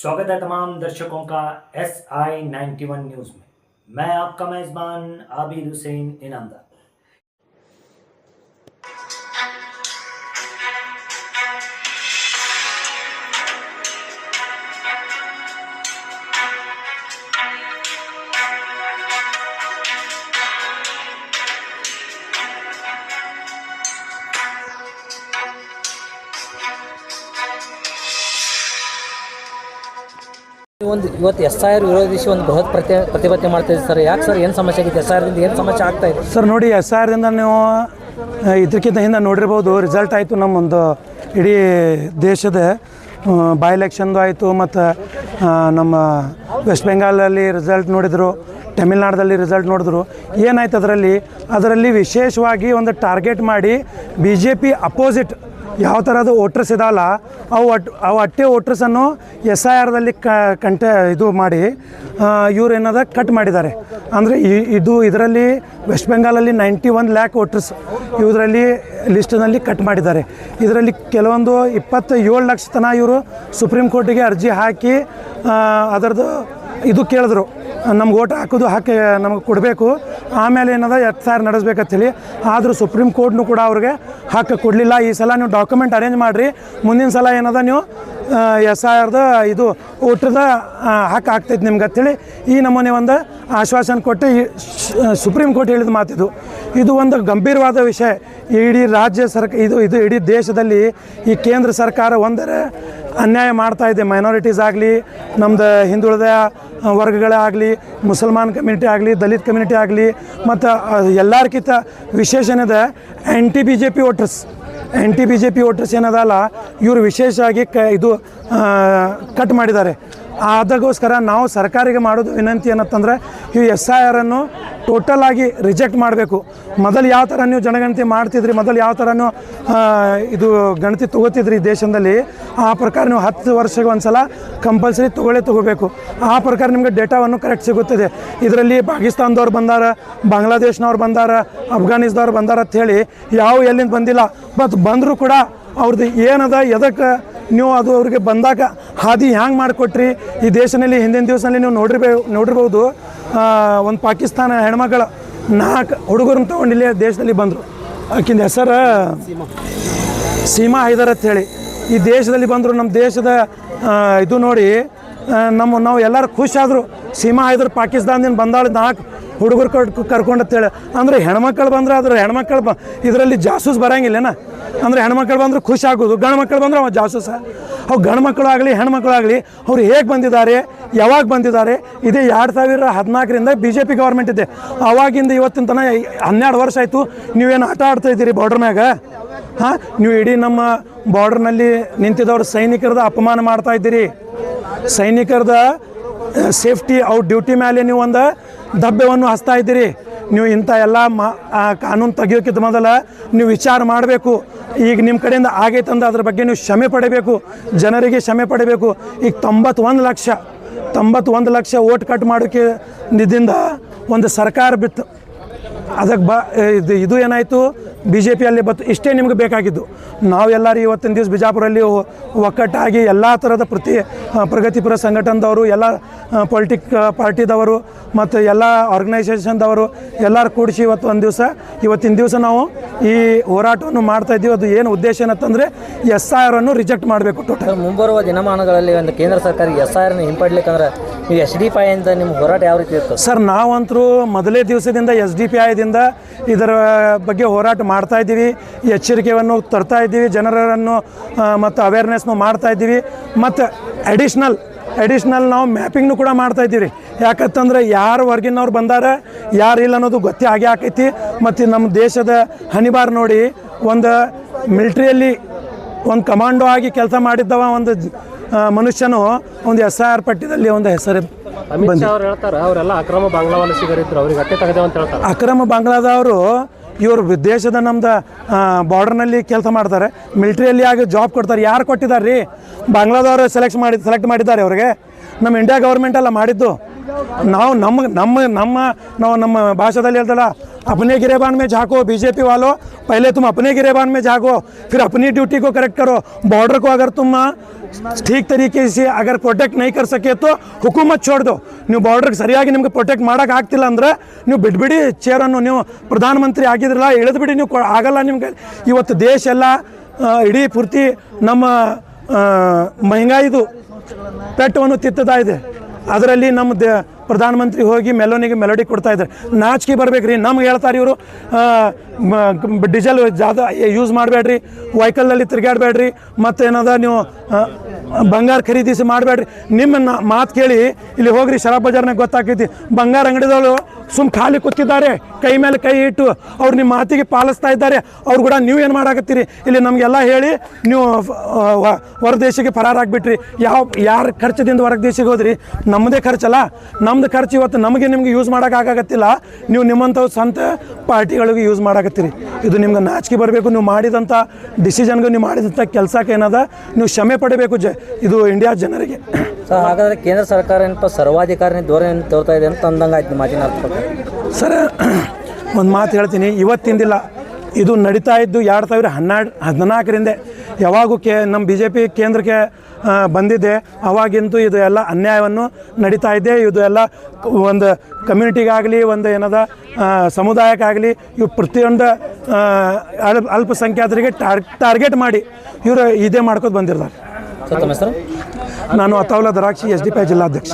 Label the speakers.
Speaker 1: स्वागत है तमाम दर्शकों का SI91 न्यूज़ में। मैं आपका मेज़बान आबिद हुसैन इनामदार।
Speaker 2: ಇವತ್ತು SIR ವಿರೋಧಿಸಿ ಒಂದು ಬೃಹತ್ ಪ್ರತಿಭಟನೆ ಮಾಡ್ತಿದ್ದೀವಿ ಸರ್. ಯಾಕೆ ಸರ್, ಏನು ಸಮಸ್ಯೆ ಆಗಿದೆ? SIRದಿಂದ ಏನು ಸಮಸ್ಯೆ ಆಗ್ತಾ ಇದೆ
Speaker 3: ಸರ್? ನೋಡಿ, SIRದಿಂದ ನೀವು ಇದಕ್ಕಿಂತ ಹಿಂದೆ ನೋಡಿರ್ಬೋದು, ರಿಸಲ್ಟ್ ಆಯಿತು ನಮ್ಮೊಂದು ಇಡೀ ದೇಶದ ಬೈ ಎಲೆಕ್ಷನ್ದು ಆಯಿತು, ಮತ್ತು ನಮ್ಮ ವೆಸ್ಟ್ ಬೆಂಗಾಲಲ್ಲಿ ರಿಸಲ್ಟ್ ನೋಡಿದರು, ತಮಿಳ್ನಾಡಲ್ಲಿ ರಿಸಲ್ಟ್ ನೋಡಿದ್ರು. ಏನಾಯ್ತು ಅದರಲ್ಲಿ ವಿಶೇಷವಾಗಿ ಒಂದು ಟಾರ್ಗೆಟ್ ಮಾಡಿ BJP ಅಪೋಸಿಟ್ ಯಾವ ಥರದ ವೋಟ್ರಸ್ ಇದಲ್ಲ ಅವು ಅಟ್ಟೆ ವೋಟ್ರಸನ್ನು SIRದಲ್ಲಿ ಇದು ಮಾಡಿ ಇವ್ರು ಏನದ ಕಟ್ ಮಾಡಿದ್ದಾರೆ. ಅಂದರೆ ಇದರಲ್ಲಿ ವೆಸ್ಟ್ ಬೆಂಗಾಲಲ್ಲಿ 91 ಲ್ಯಾಕ್ ವೋಟ್ರಸ್ ಇದರಲ್ಲಿ ಲಿಸ್ಟ್ನಲ್ಲಿ ಕಟ್ ಮಾಡಿದ್ದಾರೆ. ಇದರಲ್ಲಿ ಕೆಲವೊಂದು 27 ಲಕ್ಷ ತನಕ ಇವರು ಸುಪ್ರೀಂ ಕೋರ್ಟಿಗೆ ಅರ್ಜಿ ಹಾಕಿ ಅದರದ್ದು ಇದು ಕೇಳಿದ್ರು, ನಮ್ಗೆ ಓಟ್ ಹಾಕಿ ನಮಗೆ ಕೊಡಬೇಕು, ಆಮೇಲೆ ಏನದ SIR ನಡೆಸ್ಬೇಕಂತೇಳಿ. ಆದರೂ ಸುಪ್ರೀಂ ಕೋರ್ಟ್ನು ಕೂಡ ಅವ್ರಿಗೆ ಹಕ್ಕು ಕೊಡಲಿಲ್ಲ. ಈ ಸಲ ನೀವು ಡಾಕ್ಯುಮೆಂಟ್ ಅರೇಂಜ್ ಮಾಡಿರಿ, ಮುಂದಿನ ಸಲ ಏನದ ನೀವು SIRದ ಇದು ವೋಟ್ರದ ಹಕ್ಕು ಆಗ್ತೈತೆ ನಿಮ್ಗೆ ಅಂತೇಳಿ ಈ ನಮೂನೆ ಒಂದು ಆಶ್ವಾಸನೆ ಕೊಟ್ಟು ಸುಪ್ರೀಂ ಕೋರ್ಟ್ ಹೇಳಿದ ಮಾತಿದು. ಇದು ಒಂದು ಗಂಭೀರವಾದ ವಿಷಯ. ಇಡೀ ರಾಜ್ಯ ಇದು ಇಡೀ ದೇಶದಲ್ಲಿ ಈ ಕೇಂದ್ರ ಸರ್ಕಾರ ಒಂದರ ಅನ್ಯಾಯ ಮಾಡ್ತಾ ಇದೆ. ಮೈನಾರಿಟೀಸ್ ಆಗಲಿ, ನಮ್ಮದು ಹಿಂದುಳಿದ ವರ್ಗಗಳೇ ಆಗಲಿ, ಮುಸಲ್ಮಾನ್ ಕಮ್ಯುನಿಟಿ ಆಗಲಿ, ದಲಿತ ಕಮ್ಯುನಿಟಿ ಆಗಲಿ, ಮತ್ತು ಎಲ್ಲರಿಗಿಂತ ವಿಶೇಷಣದ ಆ್ಯಂಟಿ BJP ವೋಟರ್ಸ್ ಏನದಲ್ಲ, ಇವರು ವಿಶೇಷವಾಗಿ ಇದು ಕಟ್ ಮಾಡಿದ್ದಾರೆ. ಅದಕ್ಕೋಸ್ಕರ ನಾವು ಸರ್ಕಾರಿಗೆ ಮಾಡೋದು ವಿನಂತಿ ಏನಂತಂದರೆ, ಈ SIRನ್ನು ಟೋಟಲ್ ಆಗಿ ರಿಜೆಕ್ಟ್ ಮಾಡಬೇಕು. ಮೊದಲು ಯಾವ ಥರ ನೀವು ಜನಗಣತಿ ಮಾಡ್ತಿದ್ರಿ, ಮೊದಲು ಯಾವ ಥರ ನೀವು ಇದು ಗಣತಿ ತೊಗೋತಿದ್ರಿ ದೇಶದಲ್ಲಿ, ಆ ಪ್ರಕಾರ ನೀವು 10 ವರ್ಷಕ್ಕೆ ಒಂದು ಸಲ ಕಂಪಲ್ಸರಿ ತೊಗೋಬೇಕು. ಆ ಪ್ರಕಾರ ನಿಮಗೆ ಡೇಟಾವನ್ನು ಕರೆಕ್ಟ್ ಸಿಗುತ್ತದೆ. ಇದರಲ್ಲಿ ಪಾಕಿಸ್ತಾನದವ್ರು ಬಂದಾರ, ಬಾಂಗ್ಲಾದೇಶ್ನವ್ರು ಬಂದಾರ, ಅಫ್ಘಾನಿಸ್ತಾನದವ್ರು ಬಂದಾರ ಅಂಥೇಳಿ ಎಲ್ಲಿಂದ ಬಂದಿಲ್ಲ. ಬಟ್ ಬಂದರೂ ಕೂಡ ಅವ್ರದ್ದು ಏನದ ಎದಕ್ಕೆ ನೀವು ಅದು ಅವ್ರಿಗೆ ಬಂದಾಗ ಹಾದಿ ಹ್ಯಾಂಗೆ ಮಾಡಿಕೊಟ್ರಿ. ಈ ದೇಶದಲ್ಲಿ ಹಿಂದಿನ ದಿವಸದಲ್ಲಿ ನೀವು ನೋಡಿರ್ಬೋದು, ಒಂದು ಪಾಕಿಸ್ತಾನ ಹೆಣ್ಮಕ್ಳ 4 ಹುಡುಗರನ್ನ ತೊಗೊಂಡಿಲ್ಲೇ ದೇಶದಲ್ಲಿ ಬಂದರು. ಆಕಿಂದ ಹೆಸರು ಸೀಮಾ ಹೈದರ್ ಅಂಥೇಳಿ. ಈ ದೇಶದಲ್ಲಿ ಬಂದರು. ನಮ್ಮ ದೇಶದ ಇದು ನೋಡಿ ನಾವು ಎಲ್ಲರೂ ಖುಷಿಯಾದರು. ಸೀಮಾ ಹೈದರ್ ಪಾಕಿಸ್ತಾನದಿಂದ ಬಂದಾಳು, 4 ಹುಡುಗರು ಕರ್ಕೊಂಡು ಅಂತೇಳಿ. ಅಂದರೆ ಹೆಣ್ಮಕ್ಳು ಬಂದ್ರೆ ಅದ್ರ ಹೆಣ್ಮಕ್ಳು ಇದರಲ್ಲಿ ಜಾಸೂಸ್ ಬರೋಂಗಿಲ್ಲನ. ಅಂದರೆ ಹೆಣ್ಮಕ್ಳು ಬಂದ್ರೆ ಖುಷಿ ಆಗೋದು, ಗಂಡು ಮಕ್ಕಳು ಬಂದ್ರೆ ಅವ ಜಾಸೂಸ. ಅವು ಗಂಡು ಮಕ್ಕಳು ಆಗಲಿ ಹೆಣ್ಮಕ್ಳು ಆಗಲಿ ಅವ್ರು ಹೇಗೆ ಬಂದಿದ್ದಾರೆ, ಯಾವಾಗ ಬಂದಿದ್ದಾರೆ, ಇದೇ 2014ರಿಂದ BJP ಗೌರ್ಮೆಂಟ್ ಇದೆ. ಆವಾಗಿಂದ ಇವತ್ತಿನ ತನಕ 12 ವರ್ಷ ಆಯಿತು. ನೀವೇನು ಆಟ ಆಡ್ತಾಯಿದ್ದೀರಿ ಬಾರ್ಡ್ರ್ ಮ್ಯಾಗ? ನೀವು ಇಡೀ ನಮ್ಮ ಬಾರ್ಡ್ರ್ನಲ್ಲಿ ನಿಂತಿದ್ದವ್ರು ಸೈನಿಕರದ ಅಪಮಾನ ಮಾಡ್ತಾಯಿದ್ದೀರಿ. ಸೈನಿಕರದ ಸೇಫ್ಟಿ ಅವ್ರ ಡ್ಯೂಟಿ ಮೇಲೆ ನೀವು ಒಂದು ದಬ್ಬೆಯನ್ನು ಹಚ್ತಾ ಇದ್ದೀರಿ. ನೀವು ಇಂಥ ಎಲ್ಲ ಕಾನೂನು ತೆಗಿಯೋಕ್ಕಿಂತ ಮೊದಲು ನೀವು ವಿಚಾರ ಮಾಡಬೇಕು. ಈಗ ನಿಮ್ಮ ಕಡೆಯಿಂದ ಆಗೈತಂದ್ರೆ ಅದ್ರ ಬಗ್ಗೆ ನೀವು ಕ್ಷಮೆ ಪಡಿಬೇಕು, ಜನರಿಗೆ ಕ್ಷಮೆ ಪಡಿಬೇಕು. ಈಗ 91 ಲಕ್ಷ ಓಟ್ ಕಟ್ ಮಾಡೋಕ್ಕೆ ನಿದ್ದಿಂದ ಒಂದು ಸರ್ಕಾರ ಬಿತ್ತು. ಅದಕ್ಕೆ ಇದು ಏನಾಯಿತು, BJPಯಲ್ಲಿ ಬತ್ತು. ಇಷ್ಟೇ ನಿಮ್ಗೆ ಬೇಕಾಗಿದ್ದು. ನಾವೆಲ್ಲರೂ ಇವತ್ತಿನ ದಿವಸ ಬಿಜಾಪುರಲ್ಲಿ ಒಕ್ಕಟ್ಟಾಗಿ ಎಲ್ಲ ಥರದ ಪ್ರಗತಿಪರ ಸಂಘಟನೆದವರು, ಎಲ್ಲ ಪಾರ್ಟಿದವರು ಮತ್ತು ಎಲ್ಲ ಆರ್ಗನೈಸೇಷನ್ದವರು ಎಲ್ಲರೂ ಕೂಡಿಸಿ ಇವತ್ತಿನ ದಿವಸ ನಾವು ಈ ಹೋರಾಟವನ್ನು ಮಾಡ್ತಾಯಿದ್ದೀವಿ. ಅದು ಏನು ಉದ್ದೇಶ ಏನಂತಂದರೆ SIRನ್ನು ರಿಜೆಕ್ಟ್ ಮಾಡಬೇಕು ಟೋಟಲ್.
Speaker 2: ಮುಂಬರುವ ದಿನಮಾನಗಳಲ್ಲಿ ಒಂದು ಕೇಂದ್ರ ಸರ್ಕಾರ SIRನ ಹಿಂಪಡ್ಲಿಕ್ಕಂದ್ರೆ ನೀವು SDPI ಇಂದ ನಿಮ್ಮ ಹೋರಾಟ ಯಾವ ರೀತಿ ಇರ್ತದೆ
Speaker 3: ಸರ್? ನಾವಂತರೂ ಮೊದಲೇ ದಿವಸದಿಂದ SDPIದಿಂದ ಇದರ ಬಗ್ಗೆ ಹೋರಾಟ ಮಾಡ್ತಾಯಿದ್ದೀವಿ. ಎಚ್ಚರಿಕೆಯನ್ನು ತರ್ತಾ ಇದ್ದೀವಿ, ಜನರನ್ನು ಮತ್ತು ಅವೇರ್ನೆಸ್ನು ಮಾಡ್ತಾಯಿದ್ದೀವಿ. ಮತ್ತು ಅಡಿಷ್ನಲ್ ನಾವು ಮ್ಯಾಪಿಂಗ್ನು ಕೂಡ ಮಾಡ್ತಾಯಿದ್ದೀವಿ. ಯಾಕಂತಂದ್ರೆ ಯಾರು ಹೊರ್ಗಿನವ್ರು ಬಂದಾರ, ಯಾರು ಇಲ್ಲ ಅನ್ನೋದು ಗೊತ್ತೇ ಆಗೇ ಆಕೈತಿ. ಮತ್ತು ನಮ್ಮ ದೇಶದ ಹನಿಬಾರ್ ನೋಡಿ, ಒಂದು ಮಿಲ್ಟ್ರಿಯಲ್ಲಿ ಒಂದು ಕಮಾಂಡೋ ಆಗಿ ಕೆಲಸ ಮಾಡಿದ್ದವ ಒಂದು ಮನುಷ್ಯನು ಒಂದು SIR ಪಟ್ಟಿದಲ್ಲಿ ಒಂದು ಹೆಸರು
Speaker 4: ಹೇಳ್ತಾರೆ. ಅವರೆಲ್ಲ ಅಕ್ರಮ ಬಾಂಗ್ಲಾ ವಲಸಿಗರಿದ್ರು, ಅವ್ರಿಗೆ ಅಟ್ಟೆ ತೆಗೆದೇವ ಅಂತ ಹೇಳ್ತಾರೆ.
Speaker 3: ಅಕ್ರಮ ಬಾಂಗ್ಲಾದವರು ಇವರು ದೇಶದ ನಮ್ಮದು ಬಾರ್ಡರ್ನಲ್ಲಿ ಕೆಲಸ ಮಾಡ್ತಾರೆ, ಮಿಲ್ಟ್ರಿಯಲ್ಲಿ ಆಗಿ ಜಾಬ್ ಕೊಡ್ತಾರೆ. ಯಾರು ಕೊಟ್ಟಿದ್ದಾರೆ ರೀ? ಬಾಂಗ್ಲಾದವರು ಸೆಲೆಕ್ಟ್ ಮಾಡಿದ್ದಾರೆ ಅವ್ರಿಗೆ. ನಮ್ಮ ಇಂಡಿಯಾ ಗೌರ್ಮೆಂಟ್ ಎಲ್ಲ ಮಾಡಿದ್ದು. ನಾವು ನಮ್ಮ ಭಾषाದಲ್ಲಿ ಹೇಳ್ತಲ್ಲ अपने गिरेबान में झांको बीजेपी वालों पहले तुम अपने गिरेबान में झांको फिर अपनी ड्यूटी को करेक्ट करो बॉर्डर को अगर तुम ठीक तरीके से अगर प्रोटेक्ट नहीं कर सके तो हुकूमत छोड़ दो ನೀವು ಬಾರ್ಡರ್ಗೆ ಸರಿಯಾಗಿ ನಿಮ್ಗೆ ಪ್ರೊಟೆಕ್ಟ್ ಮಾಡೋಕೆ ಆಗ್ತಿಲ್ಲ ಅಂದ್ರೆ ನೀವು ಬಿಟ್ಬಿಡಿ ಚೇರನ್ನು ನೀವು ಪ್ರಧಾನಮಂತ್ರಿ ಆಗಿದ್ರಲ್ಲ ಇಳಿದ್ಬಿಡಿ ನೀವು ಆಗಲ್ಲ ನಿಮ್ಗೆ ಇವತ್ತು ದೇಶ ಎಲ್ಲ ಇಡೀ ಪೂರ್ತಿ ನಮ್ಮ ಮಹಂಗಾಯಿದು ಪೆಟ್ಟವನ್ನು ತಿತ್ತುತ್ತಾ ಇದೆ ಅದರಲ್ಲಿ ನಮ್ಮ ಪ್ರಧಾನಮಂತ್ರಿ ಹೋಗಿ ಮೆಲೋಡಿ ಕೊಡ್ತಾ ಇದ್ದಾರೆ ನಾಚಿಕೆ ಬರ್ಬೇಕು ರೀ ನಮ್ಗೆ ಹೇಳ್ತಾರೆ ಇವರು ಡೀಸೆಲ್ ಜಾದ ಯೂಸ್ ಮಾಡಬೇಡ್ರಿ ವೆಹಿಕಲಲ್ಲಿ ತಿರುಗಾಡಬೇಡ್ರಿ ಮತ್ತೇನದ ನೀವು ಬಂಗಾರ ಖರೀದಿಸಿ ಮಾಡಬೇಡ್ರಿ ನಿಮ್ಮ ಮಾತು ಕೇಳಿ ಇಲ್ಲಿ ಹೋಗ್ರಿ ಶರಾಬ್ ಬಜಾರ್ನಾಗ ಗೊತ್ತಾಕೈತಿ ಬಂಗಾರ ಅಂಗಡಿದವರು ಖಾಲಿ ಕೂತಿದ್ದಾರೆ ಕೈ ಮೇಲೆ ಕೈ ಇಟ್ಟು ಅವ್ರು ನಿಮ್ಮ ಮಾತಿಗೆ ಪಾಲಿಸ್ತಾ ಇದ್ದಾರೆ ಅವ್ರು ಕೂಡ ನೀವು ಏನು ಮಾಡಾಕತ್ತೀರಿ ಇಲ್ಲಿ ನಮಗೆಲ್ಲ ಹೇಳಿ ನೀವು ಹೊರ ದೇಶಕ್ಕೆ ಫರಾರಾಗ್ಬಿಟ್ರಿ ಯಾರ ಖರ್ಚದಿಂದ ಹೊರಗೆ ದೇಶಕ್ಕೆ ಹೋದ್ರಿ ನಮ್ಮದೇ ಖರ್ಚಲ್ಲ ನಮ್ದು ಖರ್ಚು ಇವತ್ತು ನಿಮಗೆ ಯೂಸ್ ಮಾಡೋಕ್ಕಾಗತ್ತಿಲ್ಲ ನೀವು ನಿಮ್ಮಂಥವು ಸ್ವಂತ ಪಾರ್ಟಿಗಳಿಗೆ ಯೂಸ್ ಮಾಡಾಕತ್ತೀರಿ ಇದು ನಿಮ್ಗೆ ನಾಚಿಕೆ ಬರಬೇಕು ನೀವು ಮಾಡಿದಂಥ ಡಿಸಿಷನ್ಗೆ ನೀವು ಮಾಡಿದಂಥ ಕೆಲಸಕ್ಕೆ ಏನದ ನೀವು ಕ್ಷಮೆ ಪಡಬೇಕು ಇದು ಇಂಡಿಯಾ ಜನರಿಗೆ
Speaker 2: ಸರ್ ಹಾಗಾದರೆ ಕೇಂದ್ರ ಸರ್ಕಾರ ಏನಪ್ಪ ಸರ್ವಾಧಿಕಾರಿ ಧೋರಣೆ ತೋರ್ತಾ ಇದೆ ಅಂತ ಅಂದಂಗೆ ಆಯ್ತು ಮಾತಿನ ಅರ್ಥ
Speaker 3: ಸರ್ ಒಂದು ಮಾತು ಹೇಳ್ತೀನಿ ಇವತ್ತಿಂದಿಲ್ಲ ಇದು ನಡೀತಾ ಇದ್ದು 2014ರಿಂದ ಯಾವಾಗೂ ನಮ್ಮ BJP ಕೇಂದ್ರಕ್ಕೆ ಬಂದಿದೆ ಅವಾಗಿಂತೂ ಇದು ಎಲ್ಲ ಅನ್ಯಾಯವನ್ನು ನಡೀತಾ ಇದೆ ಇದು ಎಲ್ಲ ಒಂದು ಕಮ್ಯುನಿಟಿಗಾಗಲಿ ಒಂದು ಏನದ ಸಮುದಾಯಕ್ಕಾಗಲಿ ಇವು ಪ್ರತಿಯೊಂದು ಅಲ್ಪಸಂಖ್ಯಾತರಿಗೆ ಟಾರ್ಗೆಟ್ ಮಾಡಿ ಇವರು ಇದೇ ಮಾಡ್ಕೊಂಡು ಬಂದಿರ್ತಾರೆ
Speaker 2: ಸರ್ ತಮ್ಮ ಹೆಸರು
Speaker 3: ನಾನು ಅತಾವುಲ್ಲಾ ದರಾಕ್ಷಿ SDPI ಜಿಲ್ಲಾಧ್ಯಕ್ಷ